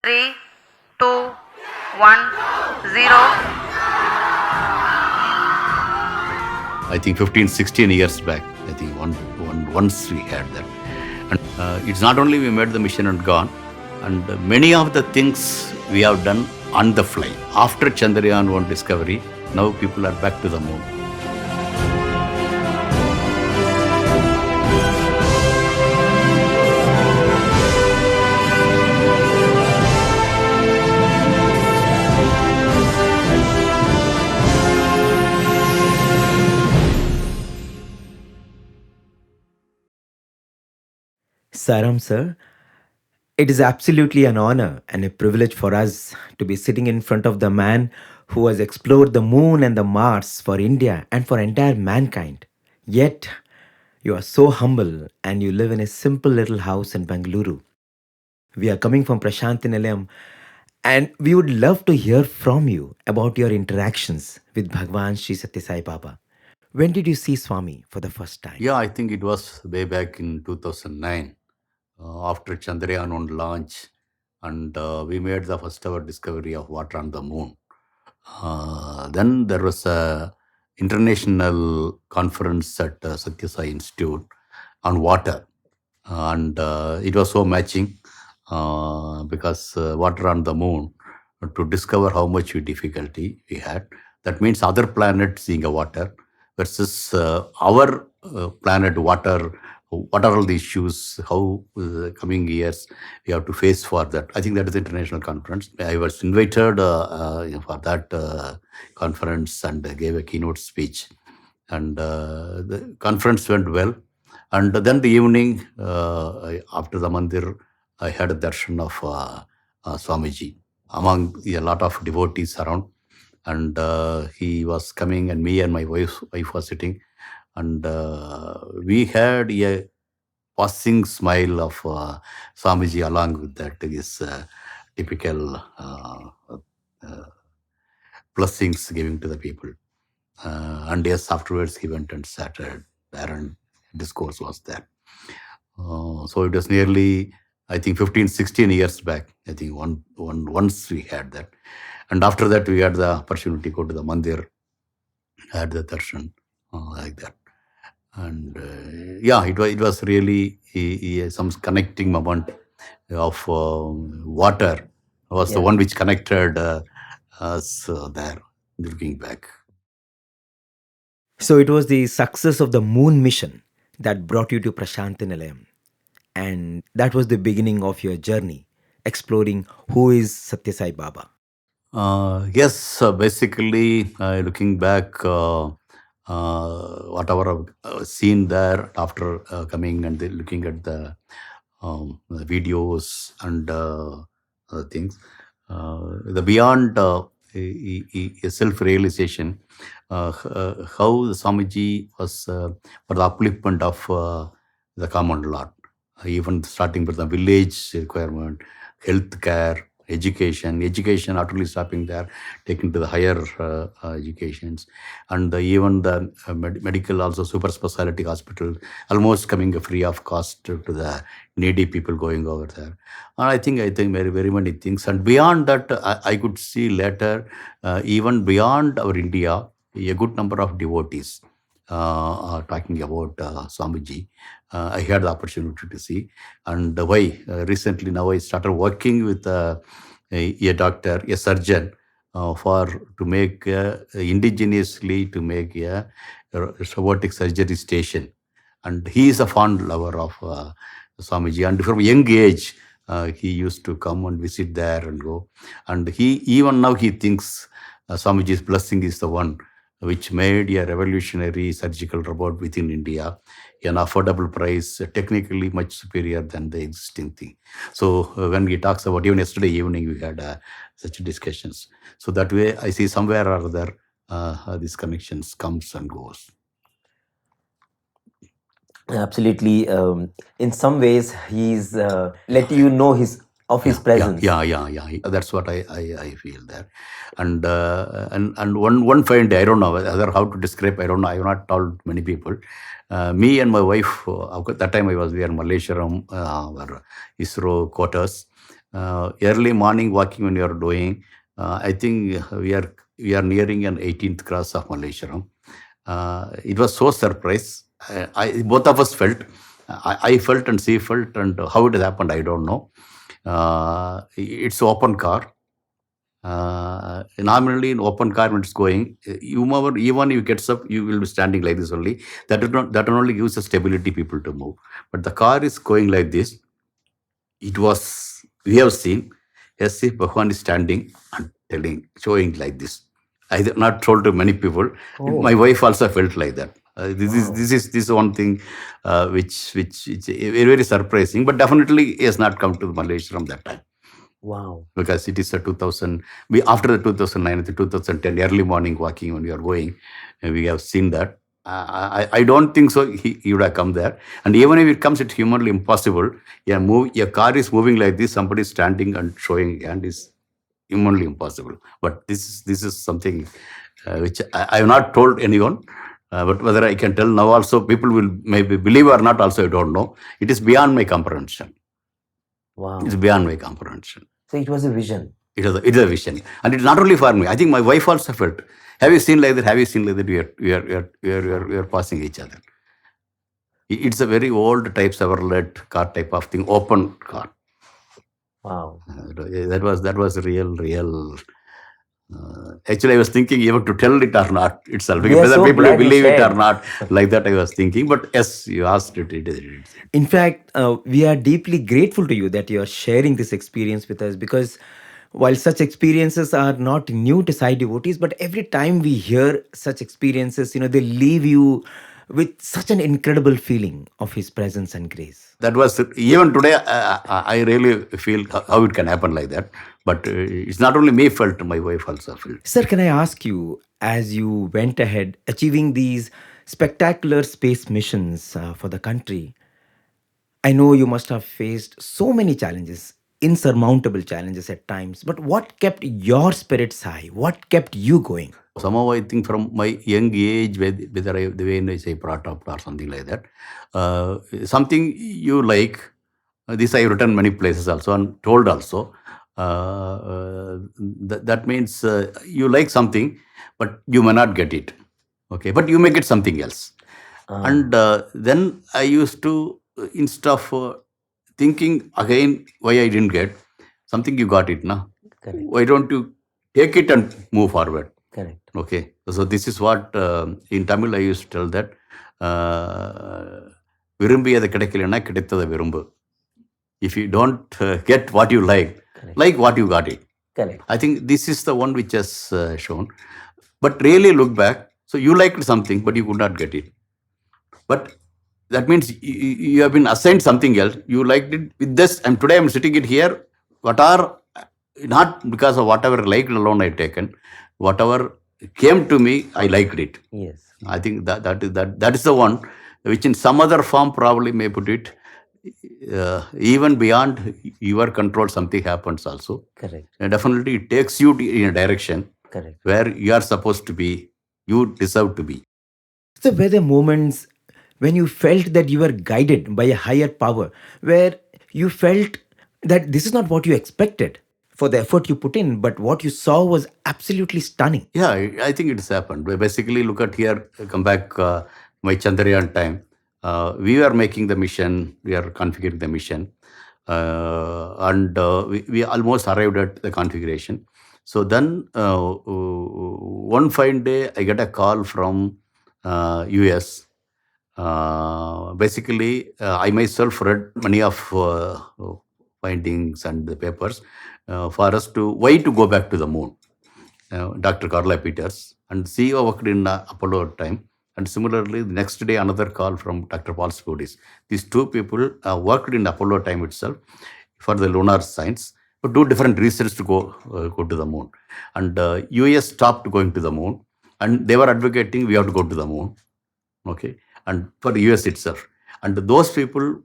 3, 2, 1, 0. I think 15, 16 years back, I think once we had that. And it's not only we made the mission and gone, and many of the things we have done on the fly. After Chandrayaan 1 discovery, now people are back to the moon. Saram, sir, it is absolutely an honor and a privilege for us to be sitting in front of the man who has explored the moon and the Mars for India and for entire mankind. Yet, you are so humble and you live in a simple little house in Bengaluru. We are coming from Prashanthi Nilayam and we would love to hear from you about your interactions with Bhagwan Sri Sathya Sai Baba. When did you see Swami for the first time? Yeah, I think it was way back in 2009, after Chandrayaan 1 launch, and we made the first ever discovery of water on the moon. Then there was a international conference at Sathya Sai Institute on water, and it was so matching because water on the moon, to discover how much difficulty we had. That means other planets seeing a water versus our planet water. What are all the issues? How coming years we have to face for that? I think that is international conference. I was invited for that conference and gave a keynote speech. And the conference went well. And then the evening, after the mandir, I had a darshan of Swamiji among a lot of devotees around. And he was coming, and me and my wife was sitting. And we had a passing smile of Swamiji along with that, his typical blessings giving to the people. And yes, afterwards he went and sat there, and discourse was there. So it was nearly, I think, 15, 16 years back. I think once we had that. And after that, we had the opportunity to go to the mandir, had the darshan, like that. And yeah, it was really some connecting moment of water was the one which connected us there, looking back. So it was the success of the moon mission that brought you to Prashanthi Nilayam. And that was the beginning of your journey, exploring who is Sathya Sai Baba. Yes, basically, looking back, whatever I've seen there after coming and looking at the videos and other things, the beyond self-realization, how the Swamiji was for the upliftment of the common lot, even starting with the village requirement, health care, education not only stopping there, taken to the higher educations, and even the medical, also super specialty hospital, almost coming free of cost to the needy people going over there. And I think very, very many things. And beyond that, I could see later, even beyond our India, a good number of devotees talking about Swamiji. I had the opportunity to see. And why recently now I started working with a doctor, a surgeon, to make indigenously to make a robotic surgery station. And he is a fond lover of Swamiji. And from young age, he used to come and visit there and go. And even now he thinks Swamiji's blessing is the one which made a revolutionary surgical robot within India, an affordable price, technically much superior than the existing thing. So when he talks about, even yesterday evening, we had such discussions. So that way, I see somewhere or other, these connections comes and goes. Absolutely. In some ways, he's let you know his presence. Yeah. That's what I feel there. And one fine day, I don't know whether how to describe. I don't know. I have not told many people. Me and my wife, that time we were in Malaysia, our ISRO quarters, Early morning walking when you are doing, I think we are nearing an 18th cross of Malaysia. It was so surprised. Both of us felt. I felt and she felt, and how it has happened, I don't know. It's open car. Normally in open car when it's going, even you gets up, you will be standing like this only. That only gives a stability people to move. But the car is going like this. It was, we have seen, as if Bhagwan is standing and showing like this. I have not told to many people. Oh. My wife also felt like that. This is one thing which is very, very surprising. But definitely he has not come to Malaysia from that time. Wow. Because it is a 2000, after the 2009, the 2010 early morning walking when we are going, we have seen that. I don't think so he would have come there. And even if it comes, it's humanly impossible. Your car is moving like this, somebody is standing and showing hand is humanly impossible. But this is something which I have not told anyone. But whether I can tell now also, people will maybe believe or not also, I don't know. It is beyond my comprehension. Wow. It's beyond my comprehension. So it was a vision. It is a vision. And it's not only for me. I think my wife also felt. Have you seen like that? Have you seen like that? We are passing each other. It's a very old type Chevrolet car type of thing, open car. Wow. That was real. Actually, I was thinking even to tell it or not itself. Whether people will believe it or not, like that I was thinking. But yes, you asked it. In fact, we are deeply grateful to you that you are sharing this experience with us, because while such experiences are not new to Sai devotees, but every time we hear such experiences, they leave you with such an incredible feeling of His presence and grace. That was, even today, I really feel how it can happen like that. But it's not only me felt, my wife also felt. Sir, can I ask you, as you went ahead achieving these spectacular space missions for the country, I know you must have faced so many challenges, insurmountable challenges at times, but what kept your spirits high? What kept you going? Somehow I think from my young age, whether the way I say brought up or something like that, something you like, this I have written many places also and told also. That means you like something, but you may not get it. Okay, but you may get something else. And then I used to, instead of thinking again why I didn't get something, you got it, na? Correct. Why don't you take it and move forward? Correct. Okay, so this is what in Tamil I used to tell that விரும்பியது கிடைக்கலன்னா கிடைத்ததை விரும்பு. If you don't get what you like what you got it. Correct. I think this is the one which has shown. But really look back, so you liked something but you could not get it. But that means you have been assigned something else. You liked it with this, and today I'm sitting it here. What are, not because of whatever liked alone I taken, whatever came to me, I liked it. Yes. I think that is the one which in some other form probably may put it even beyond your control, something happens also. Correct. And definitely it takes you in a direction. Correct. Where you are supposed to be, you deserve to be. So were there moments when you felt that you were guided by a higher power, where you felt that this is not what you expected for the effort you put in, but what you saw was absolutely stunning? Yeah, I think it has happened. Basically, look at here, come back my Chandrayaan time. We were making the mission, we are configuring the mission, and we almost arrived at the configuration. So then, one fine day, I get a call from US. Basically, I myself read many of findings and the papers for us to, why to go back to the moon. Dr. Carla Peters and CEO worked in Apollo time. And similarly, the next day, another call from Dr. Mylswamy. These two people worked in Apollo time itself for the lunar science, but do different research to go to the moon. And US stopped going to the moon, and they were advocating we have to go to the moon. Okay, and for the US itself. And those people,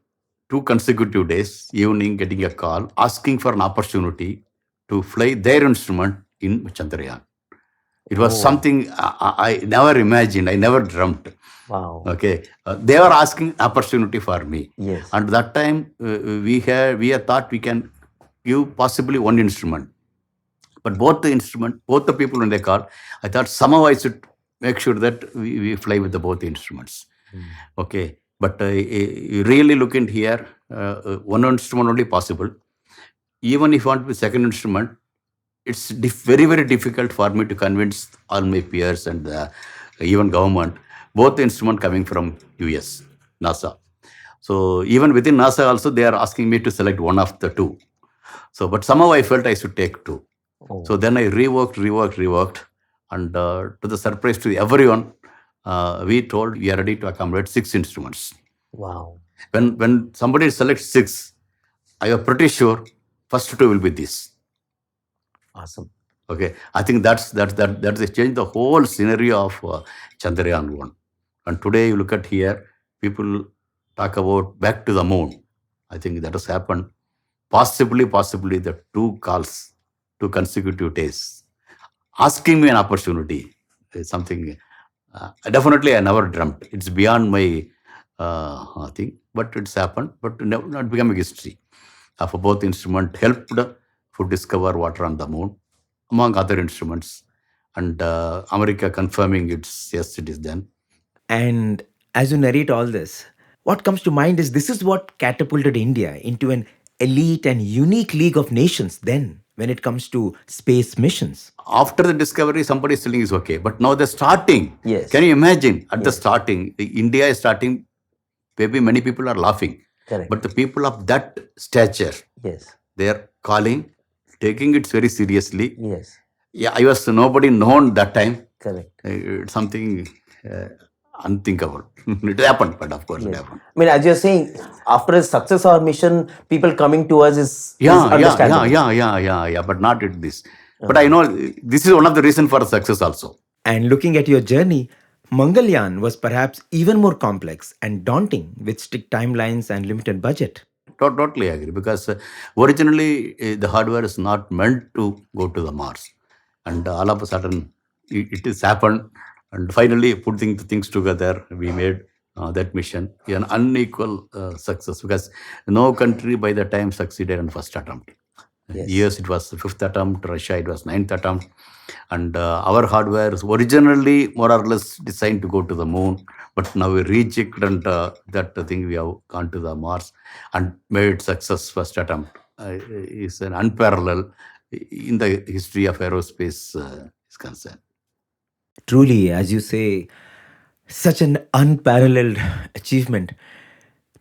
2 consecutive days, evening, getting a call, asking for an opportunity to fly their instrument in Chandrayaan. It was something I never imagined, I never dreamt. Wow. Okay, they were asking opportunity for me. Yes. And that time we had thought we can give possibly one instrument. But both the people in the car, I thought somehow I should make sure that we fly with the both the instruments. Okay. But you really look in here, one instrument only possible. Even if you want the second instrument, it's very, very difficult for me to convince all my peers and even government, both the instrument coming from US, NASA. So even within NASA also, they are asking me to select one of the two. So, but somehow I felt I should take two. So then I reworked, and to the surprise to everyone, we told we are ready to accommodate 6 instruments. Wow. When somebody selects 6, I am pretty sure first 2 will be this. Awesome. Okay, I think that's changed the whole scenario of Chandrayaan 1. And today you look at here, people talk about back to the moon. I think that has happened. Possibly the 2 calls, 2 consecutive days, asking me an opportunity is something definitely I never dreamt. It's beyond my thing, but it's happened. But not becoming history. Of both instrument helped to discover water on the moon, among other instruments, and America confirming it's yes, it is done. And as you narrate all this, what comes to mind is this is what catapulted India into an elite and unique league of nations then when it comes to space missions. After the discovery, somebody is telling is okay, but now the starting. Yes. Can you imagine at the starting, India is starting? Maybe many people are laughing, Correct. but the people of that stature, Yes. they are calling, taking it very seriously. Yes. Yeah, I was nobody known that time. Correct. It's something unthinkable. It happened, but of course it happened. I mean, as you're saying, after a success or mission, people coming to us is understandable. Yeah. But not at this. But I know this is one of the reasons for success also. And looking at your journey, Mangalyaan was perhaps even more complex and daunting with strict timelines and limited budget. Totally agree, because originally the hardware is not meant to go to the Mars, and all of a sudden it has happened, and finally putting the things together, we made that mission an unequal success, because no country by the time succeeded in first attempt. Yes. US it was the 5th attempt, Russia it was 9th attempt, and our hardware is originally more or less designed to go to the moon, but now we rejected and that thing we have gone to the Mars and made success first attempt. Is an unparalleled in the history of aerospace is concerned. Truly, as you say, such an unparalleled achievement.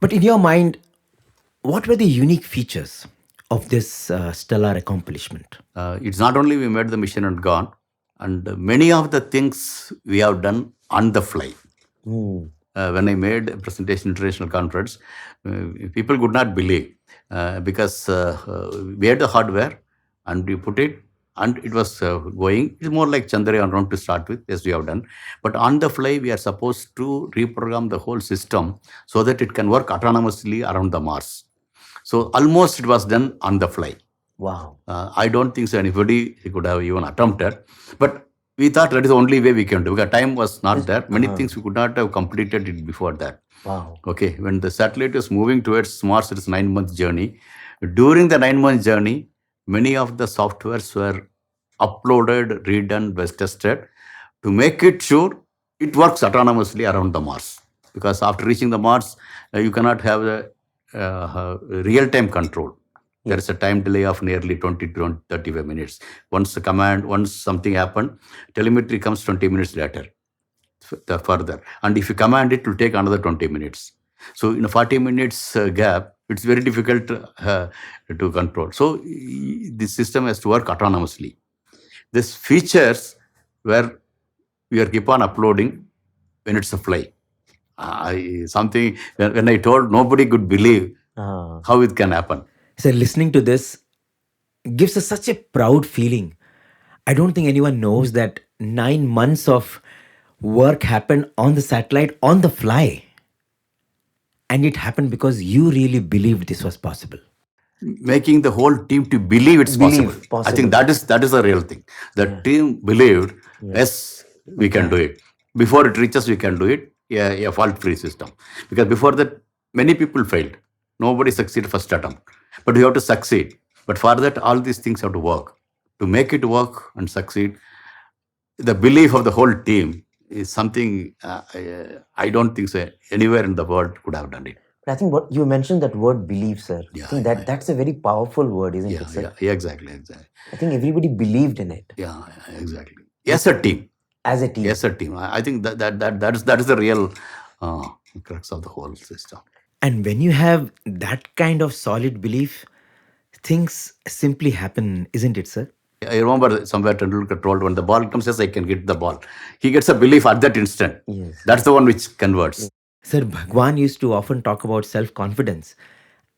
But in your mind, what were the unique features of this stellar accomplishment? It's not only we made the mission and gone, and many of the things we have done on the fly. When I made a presentation international conference, people could not believe, because we had the hardware and we put it and it was going. It's more like Chandrayaan round to start with, as we have done. But on the fly, we are supposed to reprogram the whole system so that it can work autonomously around the Mars. So almost it was done on the fly. Wow. I don't think so anybody could have even attempted. But we thought that is the only way we can do, because time was not there. Many things we could not have completed it before that. Wow. Okay, when the satellite is moving towards Mars, it is 9-month journey. During the 9-month journey, many of the softwares were uploaded, redone, was tested to make it sure it works autonomously around the Mars. Because after reaching the Mars, you cannot have a real-time control. There is a time delay of nearly 20 to 35 minutes. Once something happened, telemetry comes 20 minutes later, further. And if you command it will take another 20 minutes. So in a 40 minutes gap, it's very difficult to control. So the system has to work autonomously. These features where we are keep on uploading when it's a fly. Something when I told, nobody could believe how it can happen. So listening to this gives us such a proud feeling. I don't think anyone knows that 9 months of work happened on the satellite on the fly. And it happened because you really believed this was possible. Making the whole team to believe it's possible. I think that is the real thing. The team believed, yes, we can do it. Before it reaches, we can do it. A fault-free system. Because before that, many people failed. Nobody succeeded first attempt. But you have to succeed. But for that, all these things have to work. To make it work and succeed, the belief of the whole team is something I don't think so anywhere in the world could have done it. I think what you mentioned, that word belief, sir. Yeah, I think that's a very powerful word, isn't it, sir? Yeah, exactly. I think everybody believed in it. Yeah, exactly. As a team. As a team. As a team. I think that is the real crux of the whole system. And when you have that kind of solid belief, things simply happen, isn't it, sir? I remember somewhere Tendulkar told, when the ball comes, yes, I can get the ball. He gets a belief at that instant. Yes. That's the one which converts. Sir, Bhagwan used to often talk about self-confidence.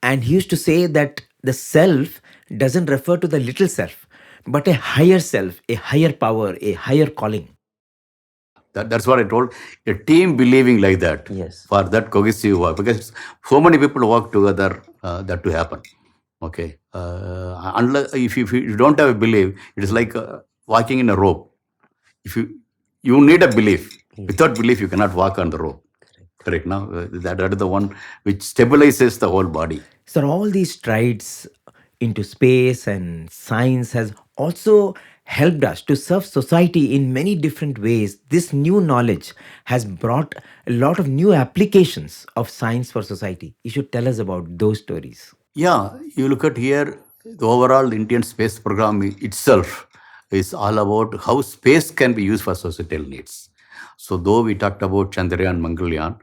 And he used to say that the self doesn't refer to the little self, but a higher self, a higher power, a higher calling. That's what I told. A team believing like that, Yes. for that cohesive work, because so many people work together that to happen. Okay. Unless if you don't have a belief, it is like walking in a rope. If you need a belief. Without belief, you cannot walk on the rope. Correct. Now that is the one which stabilizes the whole body. So all these strides into space and science has also helped us to serve society in many different ways. This new knowledge has brought a lot of new applications of science for society. You should tell us about those stories. Yeah, you look at here, the overall Indian space program itself is all about how space can be used for societal needs. So though we talked about Chandrayaan, Mangalyaan,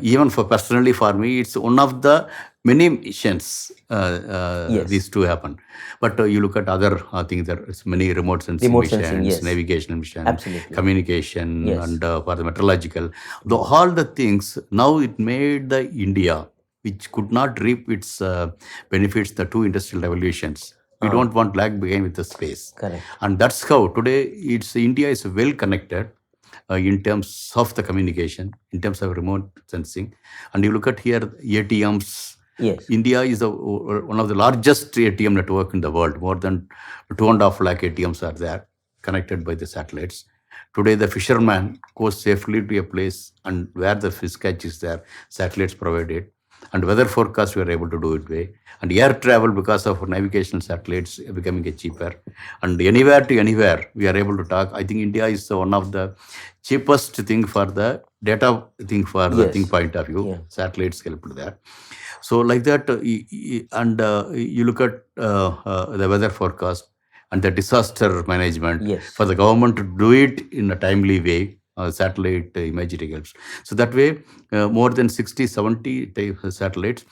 even for personally for me, it's one of the many missions Yes. these two happen. But you look at other things, there is many remote sensing missions, yes. navigational mission, Absolutely. communication, Yes. and for the meteorological. All the things, now it made the India, which could not reap its benefits, the two industrial revolutions. We don't want lag behind with the space. Correct. And that's how today India is well connected in terms of the communication, in terms of remote sensing. And you look at here, ATMs. Yes. India is one of the largest ATM network in the world. More than 2.5 lakh ATMs are there, connected by the satellites. Today, the fisherman goes safely to a place, and where the fish catch is there, satellites provide it. And weather forecast, we are able to do it way. And air travel, because of navigational satellites becoming cheaper. And anywhere to anywhere, we are able to talk. I think India is one of the cheapest thing for the data thing for the thing point of view. Yeah. Satellites help there. So like that, you look at the weather forecast and the disaster management. Yes. For the government to do it in a timely way, satellite imagery helps. So that way, more than 60, 70 type satellites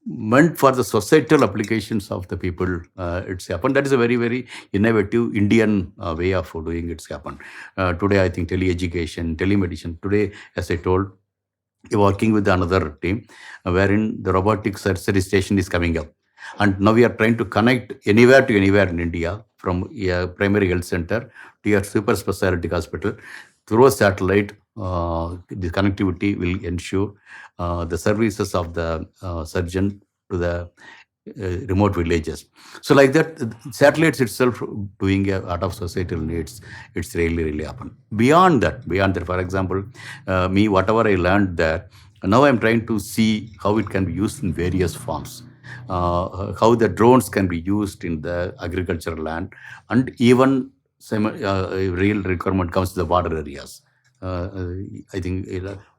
meant for the societal applications of the people, it's happened. That is a very, very innovative Indian way of doing it's happened. Today, I think tele-education, telemedicine. Today, as I told, working with another team, wherein the robotic surgery station is coming up. And now we are trying to connect anywhere to anywhere in India, from a primary health center to a super specialty hospital. Through a satellite, the connectivity will ensure the services of the surgeon to the remote villages. So like that, satellites itself doing a lot of societal needs, it's really happened. Beyond that, for example, me, whatever I learned there, now I'm trying to see how it can be used in various forms. How the drones can be used in the agricultural land, and even real requirement comes to the border areas. I think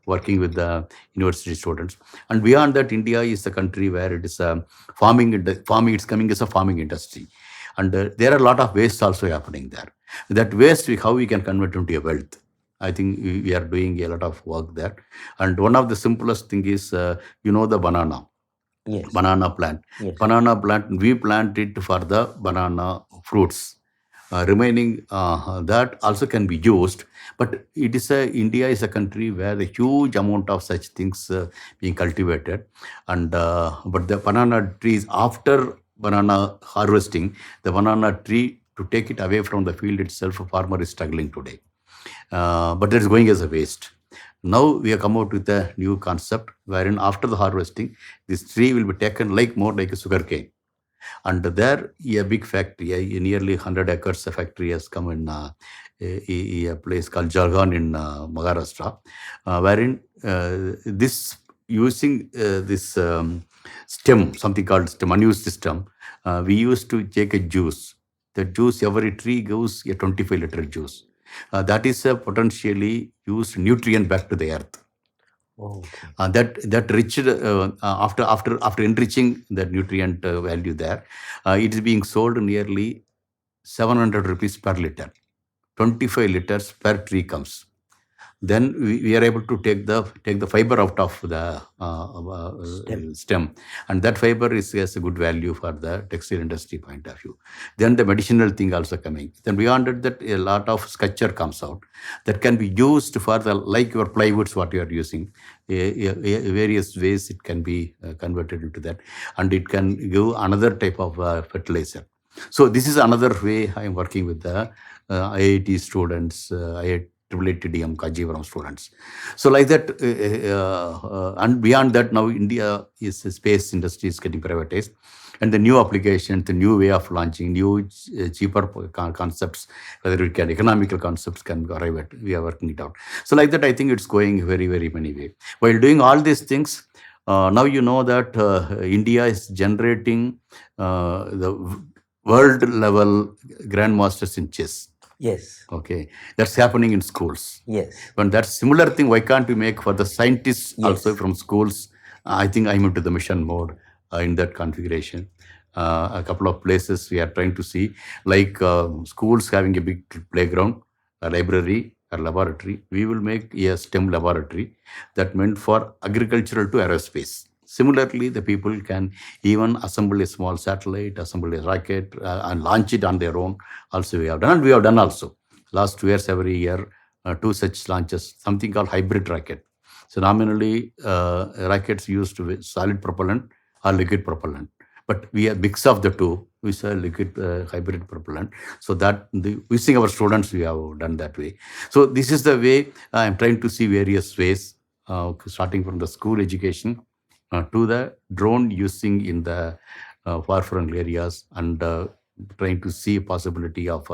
working with the university students. And beyond that, India is a country where it is farming, it's coming as a farming industry. And there are a lot of waste also happening there. That waste, how we can convert into a wealth. I think we are doing a lot of work there. And one of the simplest thing is, the banana. Yes. Banana plant. Yes. Banana plant, we plant it for the banana fruits. Remaining that also can be used, but India is a country where a huge amount of such things being cultivated, and but the banana trees, after banana harvesting, the banana tree, to take it away from the field itself, a farmer is struggling today, but that's going as a waste. Now we have come out with a new concept wherein after the harvesting, this tree will be taken more like a sugar cane. And there, a big factory, nearly 100 acres of factory has come in a place called Jalgaon in Maharashtra, wherein this using this stem, something called stem, unused system. We used to take a juice. The juice, every tree gives a 25-liter juice. That is a potentially used nutrient back to the earth. Okay. That rich after enriching the nutrient value there, it is being sold nearly 700 rupees per liter. 25 liters per tree comes. Then we are able to take the fiber out of the stem, and that fiber has a good value for the textile industry point of view. Then the medicinal thing also coming. Then beyond it, that a lot of sculpture comes out that can be used for the, like your plywoods what you are using, various ways it can be converted into that, and it can give another type of fertilizer. So this is another way I am working with the IIT students, IIT Kajivaram students. So like that, and beyond that, now India is the space industry is getting privatized, and the new applications, the new way of launching, new cheaper concepts, whether it can economical concepts can arrive at, we are working it out. So like that, I think it's going very, very many ways. While doing all these things, now you know that India is generating the world level grandmasters in chess. Yes. Okay, that's happening in schools. Yes. When that similar thing, why can't we make for the scientists Yes. also from schools? I think I'm into the mission mode in that configuration. A couple of places we are trying to see, like schools having a big playground, a library, a laboratory. We will make a STEM laboratory that meant for agricultural to aerospace. Similarly, the people can even assemble a small satellite, assemble a rocket, and launch it on their own. Also, we have done, and we have done also. Last 2 years, every year, 2 such launches, something called hybrid rocket. So nominally, rockets used with solid propellant or liquid propellant. But we have mix of the two. We sell liquid hybrid propellant. So that using our students, we have done that way. So this is the way I am trying to see various ways, starting from the school education to the drone using in the far-flung areas, and trying to see possibility of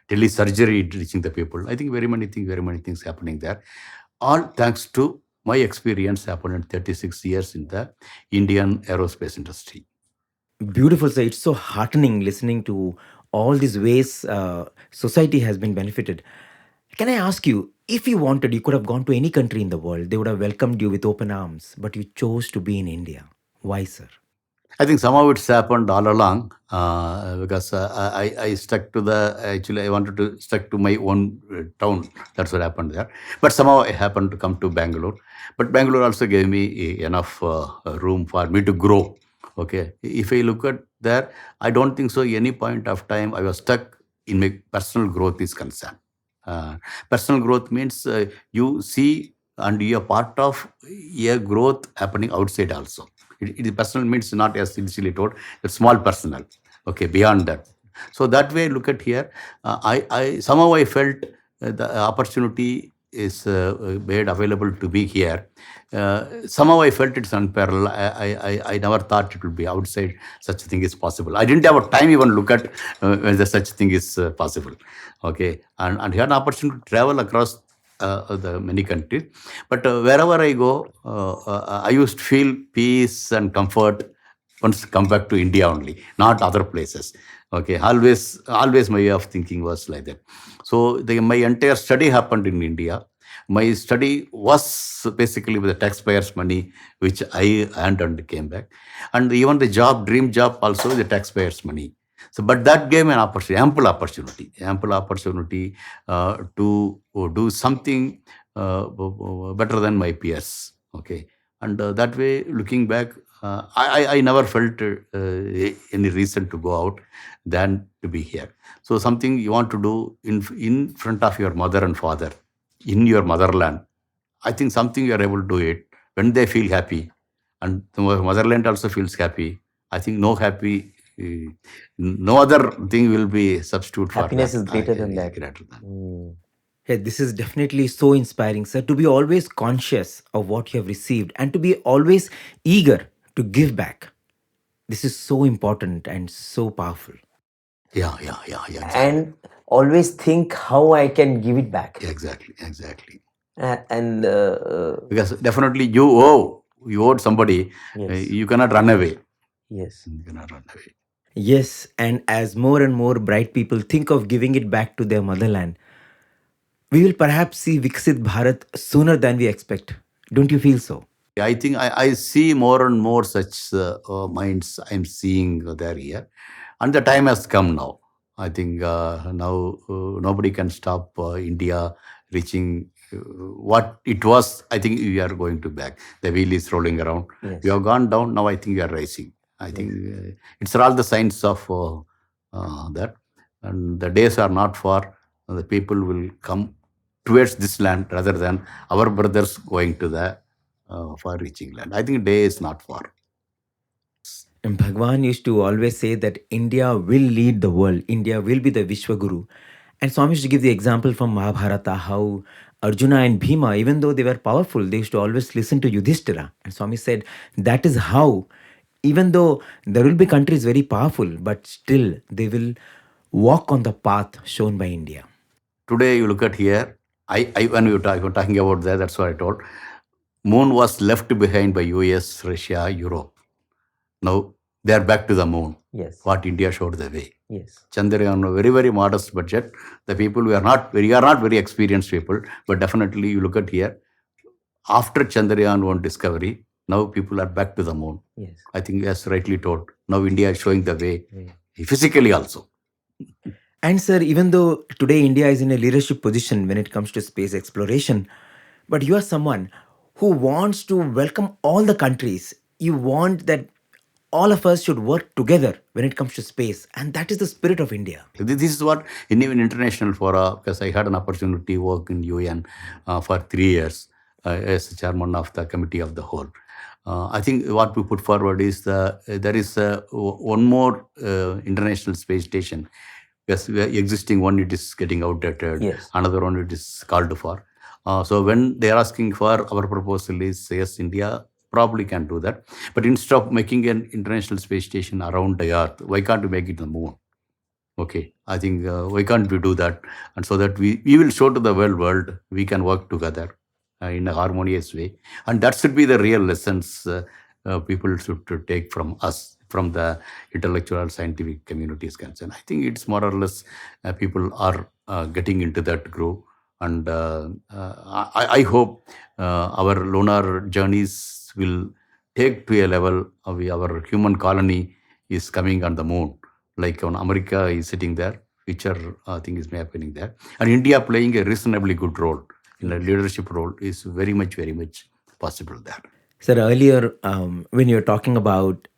telesurgery reaching the people. I think very many things happening there. All thanks to my experience happened in 36 years in the Indian aerospace industry. Beautiful, sir. It's so heartening listening to all these ways society has been benefited. Can I ask you, if you wanted, you could have gone to any country in the world. They would have welcomed you with open arms, but you chose to be in India. Why, sir? I think somehow it's happened all along because I stuck to actually I wanted to stuck to my own town. That's what happened there. But somehow I happened to come to Bangalore. But Bangalore also gave me enough room for me to grow. Okay. If I look at there, I don't think so any point of time I was stuck in my personal growth is concerned. Personal growth means you see and you are part of a growth happening outside also. It is personal means not as initially told, it's small personal. Okay, beyond that. So that way, look at here. I somehow I felt the opportunity is made available to be here. Somehow I felt it's unparalleled. I never thought it would be outside such a thing is possible. I didn't have a time even look at whether such thing is possible. Okay, and had an opportunity to travel across the many countries. But wherever I go, I used to feel peace and comfort once come back to India only, not other places. Okay, always my way of thinking was like that. So my entire study happened in India. My study was basically with the taxpayers' money, which I earned and came back. And even the dream job also with the taxpayers' money. So, but that gave me an opportunity, ample opportunity to do something better than my peers. Okay, and that way, looking back, I never felt any reason to go out than to be here. So, something you want to do in front of your mother and father, in your motherland, I think something you are able to do it when they feel happy, and the motherland also feels happy. I think no other thing will be substitute for Happiness that. is greater than that. Greater than. Hey, this is definitely so inspiring, sir, to be always conscious of what you have received and to be always eager to give back. This is so important and so powerful. Yeah. Exactly. And always think how I can give it back. Exactly. And Because definitely you owe you owed somebody, Yes. you cannot run away. Yes. You cannot run away. Yes, and as more and more bright people think of giving it back to their motherland, we will perhaps see Viksit Bharat sooner than we expect. Don't you feel so? I think I see more and more such minds I'm seeing there here. And the time has come now. I think now nobody can stop India reaching what it was. I think we are going to back. The wheel is rolling around. Yes. We have gone down. Now I think we are rising. I think it's all the signs of that. And the days are not far. The people will come towards this land rather than our brothers going to the far-reaching land. I think day is not far. And Bhagwan used to always say that India will lead the world. India will be the Vishwaguru. And Swami used to give the example from Mahabharata how Arjuna and Bhima, even though they were powerful, they used to always listen to Yudhishthira. And Swami said that is how, even though there will be countries very powerful, but still they will walk on the path shown by India. Today you look at here, I when you were talking about that, that's what I told. Moon was left behind by US, Russia, Europe. Now they are back to the moon. Yes. What India showed the way. Yes. Chandrayaan, a very, very modest budget. The people we are not very experienced people, but definitely you look at here, after Chandrayaan 1 discovery, now people are back to the moon. Yes. I think as rightly told, now India is showing the way, physically also. And sir, even though today India is in a leadership position when it comes to space exploration, but you are someone who wants to welcome all the countries. You want that all of us should work together when it comes to space. And that is the spirit of India. This is what in even international fora, because I had an opportunity to work in UN for 3 years as chairman of the committee of the whole. I think what we put forward is there is one more international space station. Yes, existing one, it is getting outdated. Yes. Another one, it is called for. So when they are asking for, our proposal is, yes, India probably can do that. But instead of making an international space station around the Earth, why can't we make it the moon? Okay, I think why can't we do that? And so that we will show to the world we can work together in a harmonious way. And that should be the real lessons people should to take from us, from the intellectual scientific community is concerned. I think it's more or less people are getting into that groove. And I hope our lunar journeys will take to a level of our human colony is coming on the moon. Like when America is sitting there, future thing is happening there. And India playing a reasonably good role in a leadership role is very much possible there. Sir, earlier when you were talking about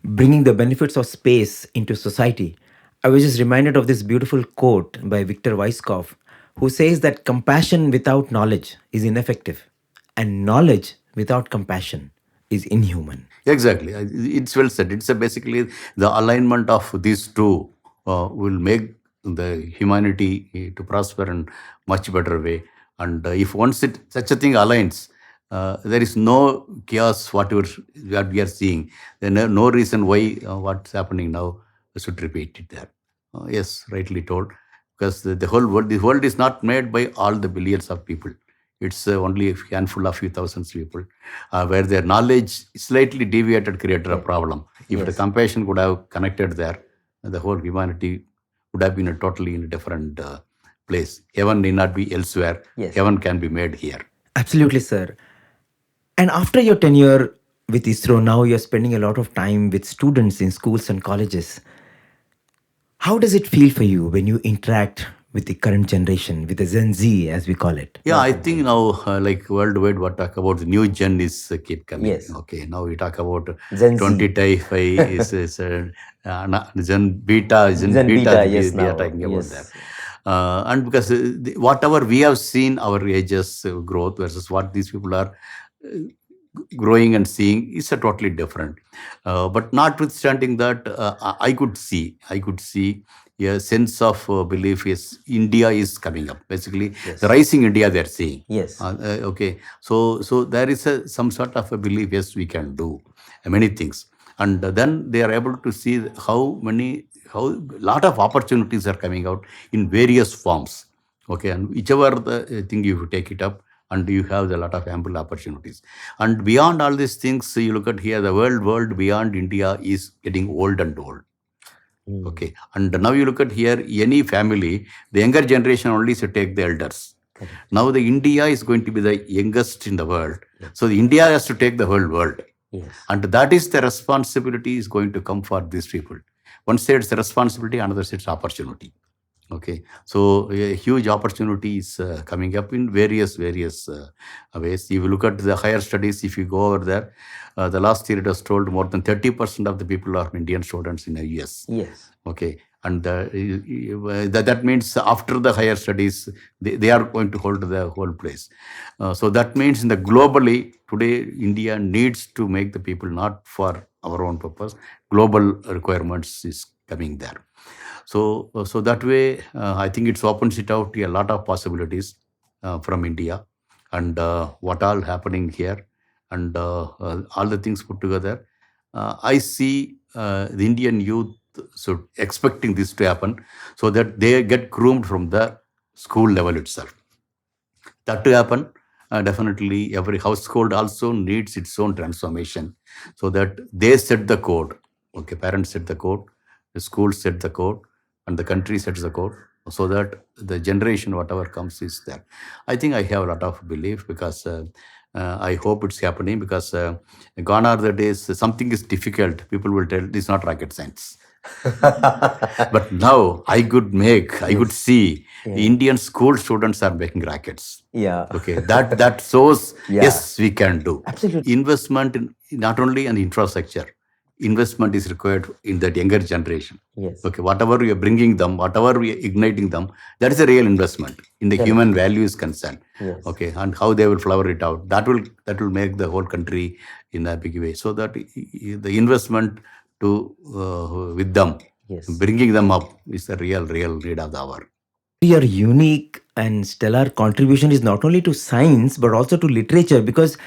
bringing the benefits of space into society, I was just reminded of this beautiful quote by Viktor Weisskopf, who says that compassion without knowledge is ineffective, and knowledge without compassion is inhuman. Exactly. It's well said. It's basically the alignment of these two will make the humanity to prosper in much better way. And if once such a thing aligns, there is no chaos whatever that we are seeing. There is no reason why what's happening now should repeat it there. Yes, rightly told. Because the world is not made by all the billions of people. It's only a handful of few thousands people, where their knowledge slightly deviated created a problem. If the compassion could have connected there, the whole humanity would have been totally in a different place. Heaven need not be elsewhere. Yes. Heaven can be made here. Absolutely, sir. And after your tenure with ISRO, now you're spending a lot of time with students in schools and colleges. How does it feel for you when you interact with the current generation, with the Gen Z, as we call it? Yeah, I think now, like worldwide, what talk about the new gen is keep coming. Yes. Okay, now we talk about Gen Z. 25 is Gen Beta, Gen Beta, yes, we are now. talking about Yes. that. And because whatever we have seen our ages growth versus what these people are growing and seeing is a totally different. But notwithstanding that, I could see a sense of belief is India is coming up. Basically, Yes. the rising India they are seeing. Yes. Okay, so there is some sort of a belief. Yes, we can do many things, and then they are able to see how lot of opportunities are coming out in various forms. Okay, and whichever the thing you take it up, and you have a lot of ample opportunities. And beyond all these things, you look at here, the world beyond India is getting old and old. Okay, and now you look at here, any family, the younger generation only should take the elders. Now the India is going to be the youngest in the world. So the India has to take the whole world. And that is the responsibility is going to come for these people. One side it's the responsibility, another side it's opportunity. Okay, so a huge opportunity is coming up in various ways. If you look at the higher studies, if you go over there, the last year it was told more than 30% of the people are Indian students in the US. Yes. Okay, and that means after the higher studies, they are going to hold the whole place. So that means in the globally today, India needs to make the people not for our own purpose. Global requirements is coming there. So that way, I think it opens it out to a lot of possibilities from India, and what all happening here, and all the things put together. I see the Indian youth so expecting this to happen, so that they get groomed from the school level itself. That to happen, definitely every household also needs its own transformation, so that they set the code. Okay, parents set the code, the schools set the code, and the country sets the code, so that the generation whatever comes is there. I think I have a lot of belief, because I hope it's happening, because gone are the days something is difficult, people will tell this is not rocket science. But now I could see Indian school students are making rackets. Yeah. Okay, that shows yes, we can do. Absolutely. Investment in, not only in infrastructure, investment is required in that younger generation. Yes. Okay, whatever we are bringing them, whatever we are igniting them, that is a real investment in the human value is concerned. Yes. Okay, and how they will flower it out, that will make the whole country in a big way. So that the investment to with them, bringing them up is the real need of the hour. Your unique and stellar contribution is not only to science but also to literature, because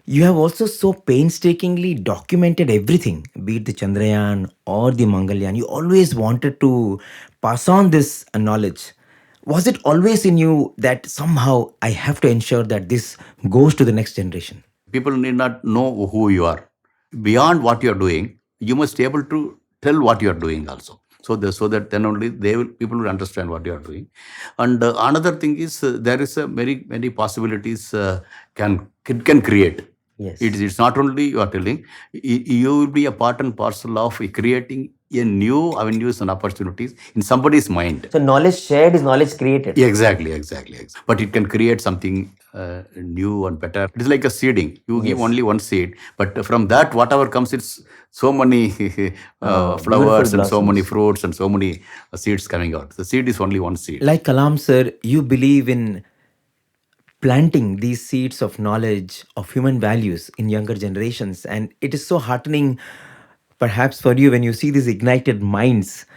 you have also so painstakingly documented everything, be it the Chandrayaan or the Mangalyaan. You always wanted to pass on this knowledge. Was it always in you that somehow I have to ensure that this goes to the next generation? People need not know who you are. Beyond what you are doing, you must be able to tell what you are doing also. So that then only people will understand what you are doing. And another thing is there is many possibilities can create. Yes. It's not only you are telling, you will be a part and parcel of creating a new avenues and opportunities in somebody's mind. So knowledge shared is knowledge created. Exactly. But it can create something new and better. It is like a seeding. You give only one seed, but from that, whatever comes, it's so many flowers and so many fruits and so many seeds coming out. The seed is only one seed. Like Kalam sir, you believe in planting these seeds of knowledge, of human values in younger generations. And it is so heartening, perhaps for you, when you see these ignited minds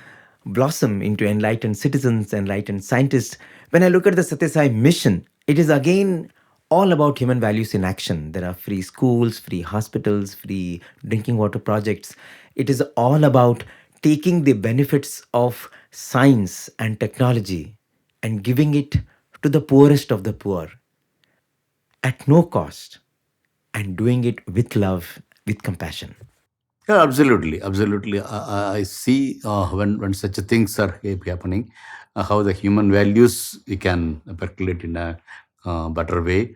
blossom into enlightened citizens, enlightened scientists. When I look at the Sathya Sai mission, it is again all about human values in action. There are free schools, free hospitals, free drinking water projects. It is all about taking the benefits of science and technology and giving it to the poorest of the poor at no cost, and doing it with love, with compassion. Yeah, absolutely. I see when such things are happening, how the human values we can percolate in a better way,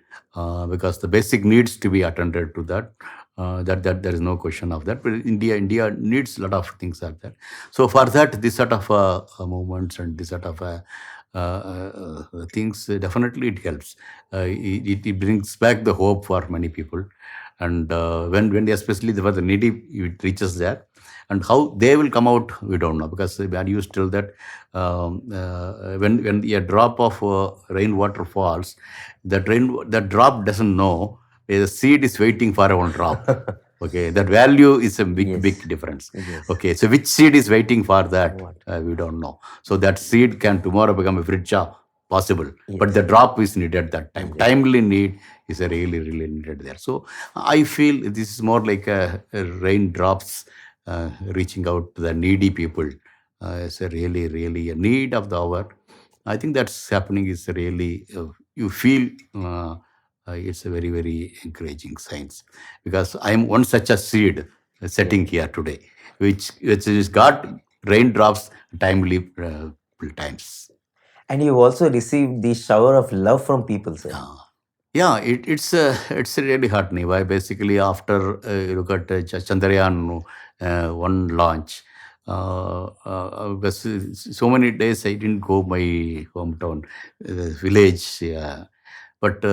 because the basic needs to be attended to that. That there is no question of that. But India needs a lot of things are there. So for that, this sort of movements and this sort of things, definitely it helps. It brings back the hope for many people. And when especially for the needy, it reaches there, and how they will come out, we don't know, because I used to tell that when a drop of rainwater falls, that drop doesn't know the seed is waiting for one drop. Okay, that value is a big difference. Yes. Okay, so which seed is waiting for that? We don't know. So that seed can tomorrow become a vriksha, possible, but the drop is needed at that time. Timely need is a really needed there. So I feel this is more like a raindrops reaching out to the needy people. It's a really a need of the hour. I think that's happening is really you feel it's a very, very encouraging signs, because I am one such a seed setting here today, which is got raindrops timely times. And you also received the shower of love from people, sir. Yeah, it's really heartening. Why basically after you look at Chandrayaan one launch, because so many days I didn't go my hometown, village. But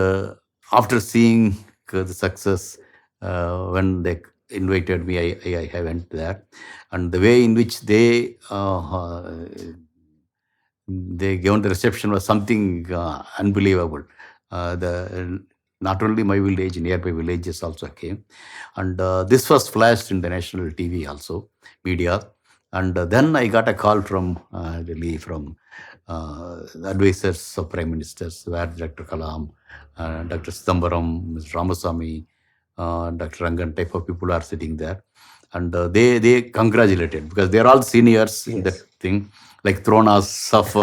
after seeing the success, when they invited me, I went there, and the way in which they given the reception was something unbelievable. The not only my village, nearby villages also came, and this was flashed in the national TV also, media. And then I got a call from Delhi, from the advisors of prime ministers, where Dr. Kalam, Dr. Sidambaram, Mr. Ramaswamy, Dr. Rangan, type of people are sitting there, and they congratulated, because they are all seniors in that thing, like Tronas of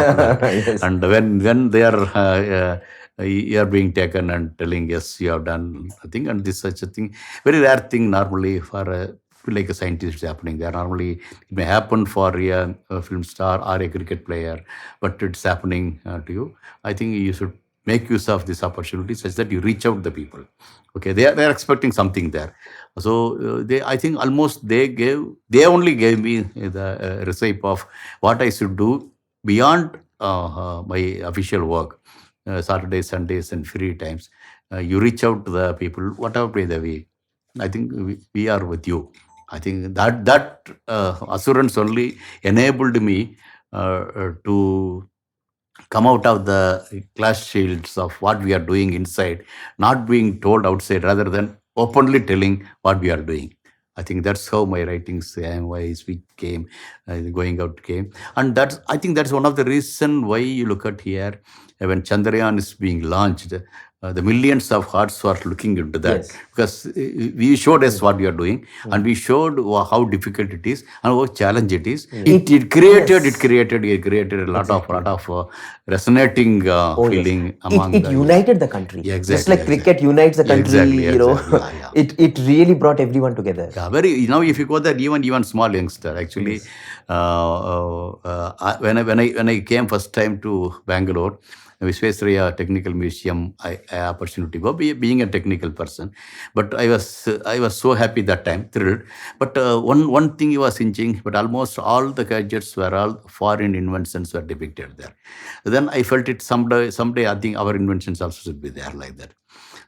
Yes. and when they are you are being taken and telling, yes, you have done a thing, and this such a thing, very rare thing normally for like a scientist is happening there. Normally it may happen for a film star or a cricket player, but it's happening to you. I think you should make use of this opportunity such that you reach out the people. Okay, they are expecting something there. So I think almost they only gave me the recipe of what I should do beyond my official work, Saturdays, Sundays, and free times. You reach out to the people, whatever way the way. I think we are with you. I think that assurance only enabled me to come out of the glass shields of what we are doing inside, not being told outside, rather than openly telling what we are doing. I think that's how my writings and why I speak came, going out came, and I think that's one of the reason why you look at here when Chandrayaan is being launched. The millions of hearts were looking into that, Yes. because we showed us what we are doing, and we showed how difficult it is and how challenge it is. It created a lot of resonating Oh, yes. feeling among It the united the country. Yeah, Just exactly, like cricket unites the country, exactly. Yeah. it really brought everyone together. Yeah, very. If you go there, even small youngster, actually, Yes. when I came first time to Bangalore, Visvesvaraya Technical Museum, I opportunity go, being a technical person, but I was so happy that time, thrilled. But one thing he was inching, but almost all the gadgets were all foreign inventions were depicted there. Then I felt it someday I think our inventions also should be there like that.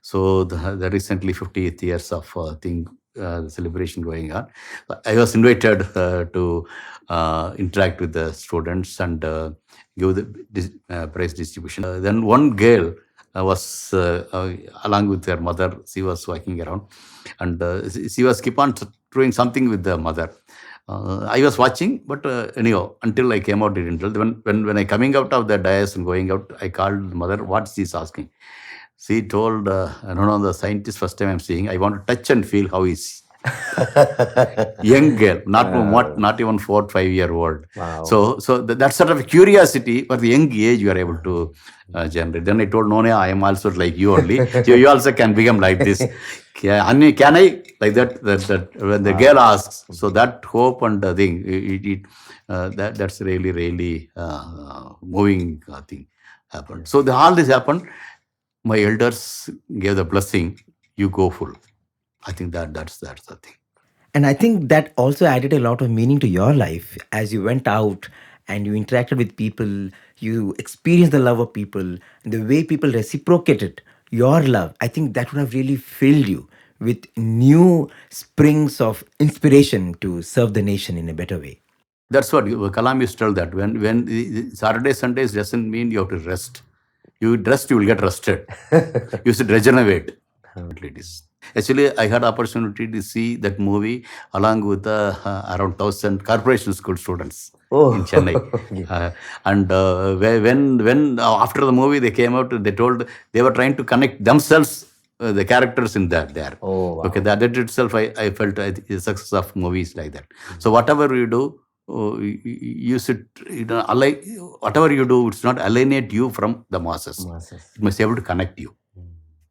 So the recently 50th years of thing celebration going on, I was invited to interact with the students and give the prize distribution. Then one girl was along with her mother. She was walking around, and she was keep on doing something with the mother. I was watching, but anyhow, until I came out, didn't tell. When I coming out of the dais and going out, I called the mother. What she's asking? She told, no, the scientist first time I'm seeing, I want to touch and feel how he's young girl, not even 4 5 year old. Wow. So that sort of curiosity for the young age you are able to generate. Then I told, no, I am also like you only. So you also can become like this. Can I like that? That when the girl asks, so that hope and the thing, that's really moving thing happened. So all this happened. My elders gave the blessing. You go full. I think that's the thing. And I think that also added a lot of meaning to your life as you went out and you interacted with people, you experienced the love of people, and the way people reciprocated your love. I think that would have really filled you with new springs of inspiration to serve the nation in a better way. That's what Kalam used to tell, that when Saturday, Sundays doesn't mean you have to rest. You rest, you will get rested. You should regenerate. It is. Actually, I had opportunity to see that movie along with around 1,000 corporation school students in Chennai. And when after the movie they came out, they told they were trying to connect themselves, the characters in that there. Oh, wow. Okay, that itself I felt the success of movies like that. So whatever you do, you should, whatever you do, it's not alienate you from the masses. It must be able to connect you.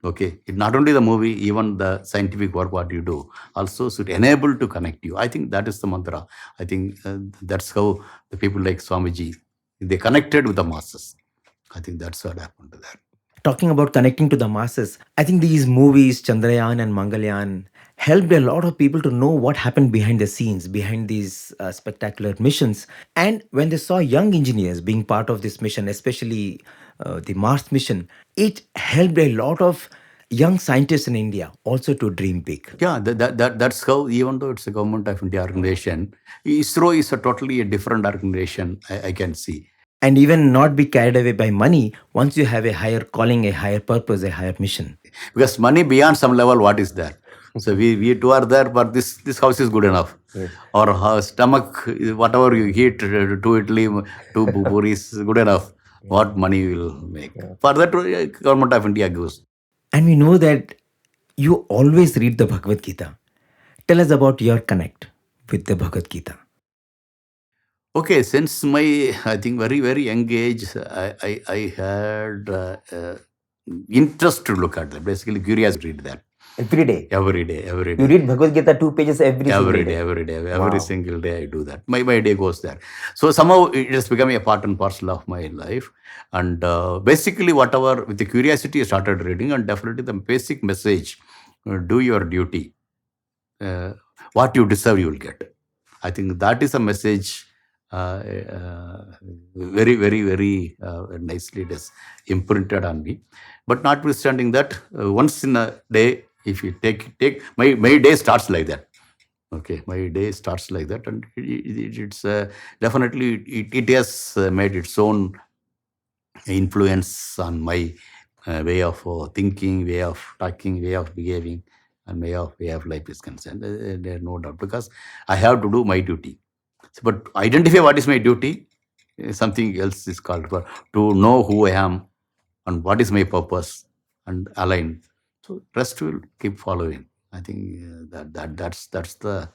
Okay, it not only the movie, even the scientific work what you do also should enable to connect you. I think that is the mantra. I think that's how the people like Swamiji, they connected with the masses. I think that's what happened to that. Talking about connecting to the masses, I think these movies, Chandrayaan and Mangalyaan, helped a lot of people to know what happened behind the scenes, behind these spectacular missions. And when they saw young engineers being part of this mission, especially the Mars mission, it helped a lot of young scientists in India also to dream big. Yeah, that's how, even though it's a government of India organization, ISRO is a totally a different organization, I can see. And even not be carried away by money once you have a higher calling, a higher purpose, a higher mission. Because money beyond some level, what is there? So we two are there, but this house is good enough. Yes. Or stomach, whatever you eat, 2 idli, 2 puri is good enough. What money will make? For that, government of India gives. And we know that you always read the Bhagavad Gita. Tell us about your connect with the Bhagavad Gita. Okay, since my, I think, very, very young age, I had interest to look at that. Basically, curious to read that. Every day. Every day, every day. You read Bhagavad Gita 2 pages every single day. Every day, Wow. every single day I do that. My day goes there. So somehow it has become a part and parcel of my life. And basically, whatever, with the curiosity, I started reading, and definitely the basic message, do your duty. What you deserve, you will get. I think that is a message very, very, very nicely it is imprinted on me. But notwithstanding that, once in a day, if you take my day starts like that. Okay, my day starts like that, and it's definitely it has made its own influence on my way of thinking, way of talking, way of behaving, and way of life is concerned. There no doubt, because I have to do my duty. But identify what is my duty, something else is called for. To know who I am and what is my purpose and align. So rest will keep following. I think that's the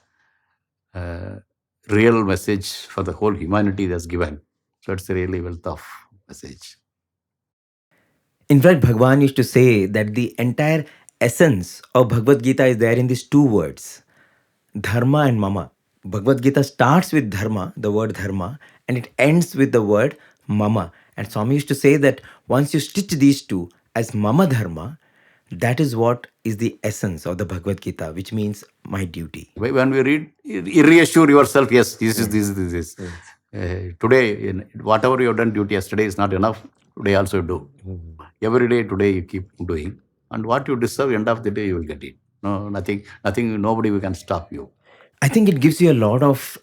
real message for the whole humanity that's given. So it's a really wealth of message. In fact, Bhagwan used to say that the entire essence of Bhagavad Gita is there in these two words, Dharma and Mama. Bhagavad Gita starts with Dharma, the word Dharma, and it ends with the word Mama. And Swami used to say that once you stitch these two as Mama Dharma, that is what is the essence of the Bhagavad Gita, which means my duty. When we read, you reassure yourself, yes, this is. Today, whatever you have done duty yesterday is not enough. Today also do. Every day, today you keep doing. And what you deserve, end of the day, you will get it. No, nothing, nobody can stop you. I think it gives you a lot of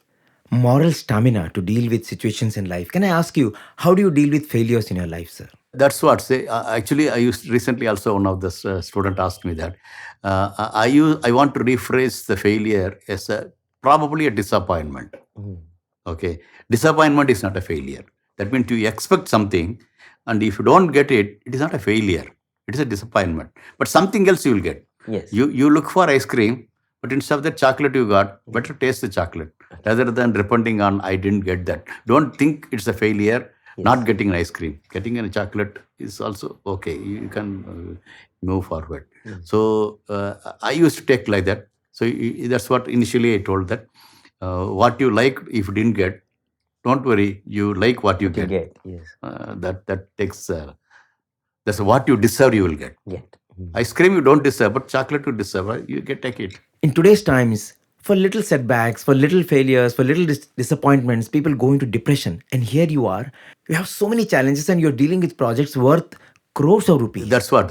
moral stamina to deal with situations in life. Can I ask you, how do you deal with failures in your life, sir? That's what say. Actually, I used recently also one of the student asked me that I want to rephrase the failure as probably a disappointment. Okay, disappointment is not a failure. That means you expect something, and if you don't get it, it is not a failure. It is a disappointment. But something else you will get. Yes. You look for ice cream, but instead of the chocolate you got, better taste the chocolate rather than repenting on I didn't get that. Don't think it's a failure. Yes. Not getting an ice cream, getting a chocolate is also okay. You can move forward. So I used to take like that. So that's what initially I told that what you like, if you didn't get, don't worry. You like what you get. Yes. That takes. That's what you deserve. You will get. Ice cream you don't deserve, but chocolate you deserve. Right? You take it. In today's times, for little setbacks, for little failures, for little disappointments, people go into depression. And here you are, you have so many challenges and you're dealing with projects worth crores of rupees. That's what.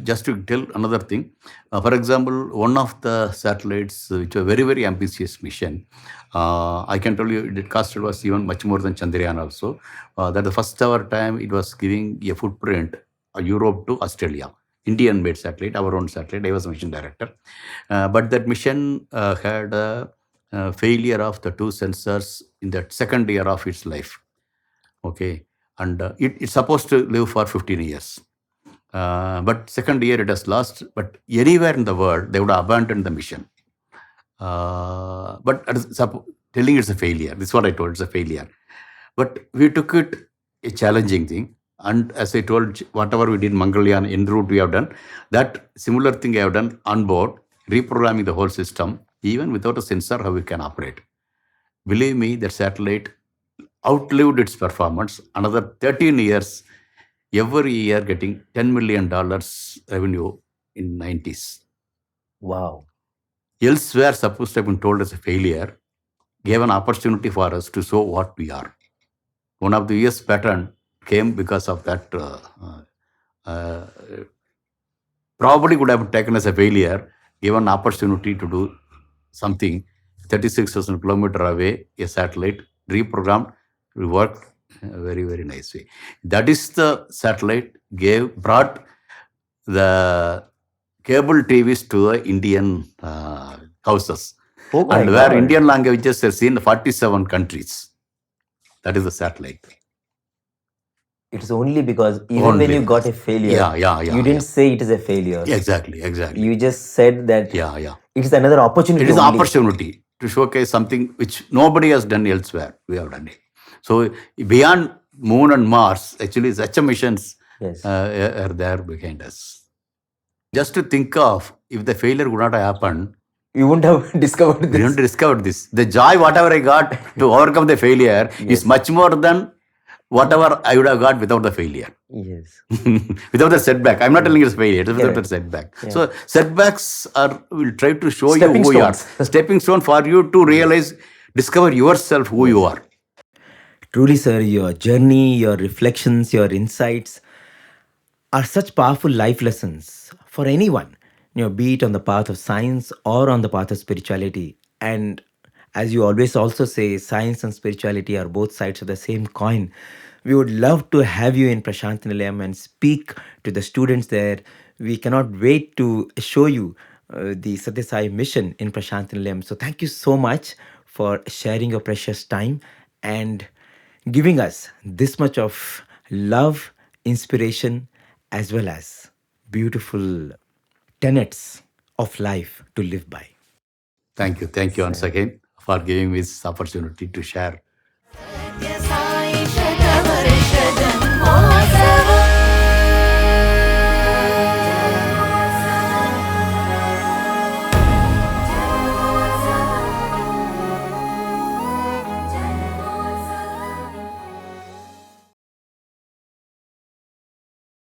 Just to tell another thing. For example, one of the satellites, which was a very, very ambitious mission, I can tell you it cost was even much more than Chandrayaan also. That the first ever time it was giving a footprint, Europe to Australia. Indian-made satellite, our own satellite. I was mission director. But that mission had a failure of the two sensors in the second year of its life. Okay. And it's supposed to live for 15 years. But second year it has lost. But anywhere in the world, they would have abandoned the mission. But telling it's a failure. This is what I told, it's a failure. But we took it a challenging thing. And as I told, whatever we did Mangalyaan en route we have done, that similar thing I have done on board, reprogramming the whole system, even without a sensor, how we can operate. Believe me, that satellite outlived its performance. Another 13 years, every year getting $10 million revenue in 90s. Wow. Elsewhere, supposed to have been told as a failure, gave an opportunity for us to show what we are. One of the US pattern came because of that. Probably would have taken as a failure, given opportunity to do something. 36,000 kilometers away, a satellite reprogrammed, worked very, very nice way. That is the satellite brought the cable TVs to the Indian houses. Oh my And where God. Indian languages are seen in 47 countries. That is the satellite. It's only because even when you got a failure, you didn't say it is a failure. Exactly. You just said that it's another opportunity. It is an only. opportunity to showcase something which nobody has done elsewhere. We have done it. So beyond Moon and Mars, actually such missions are there behind us. Just to think of, if the failure would not have happened, you wouldn't have discovered this. We wouldn't have discovered this. The joy, whatever I got to overcome the failure is much more than whatever I would have got without the failure. Yes. Without the setback. I'm not telling you it's failure, it's without the setback. So setbacks will try to show you who you are. Stepping stone for you to realize, discover yourself who you are. Truly, sir, your journey, your reflections, your insights are such powerful life lessons for anyone, be it on the path of science or on the path of spirituality. And as you always also say, science and spirituality are both sides of the same coin. We would love to have you in Prashant Nilayam and speak to the students there. We cannot wait to show you the Sathya Sai mission in Prashant Nilayam. So thank you so much for sharing your precious time and giving us this much of love, inspiration, as well as beautiful tenets of life to live by. Thank you once again for giving me this opportunity to share.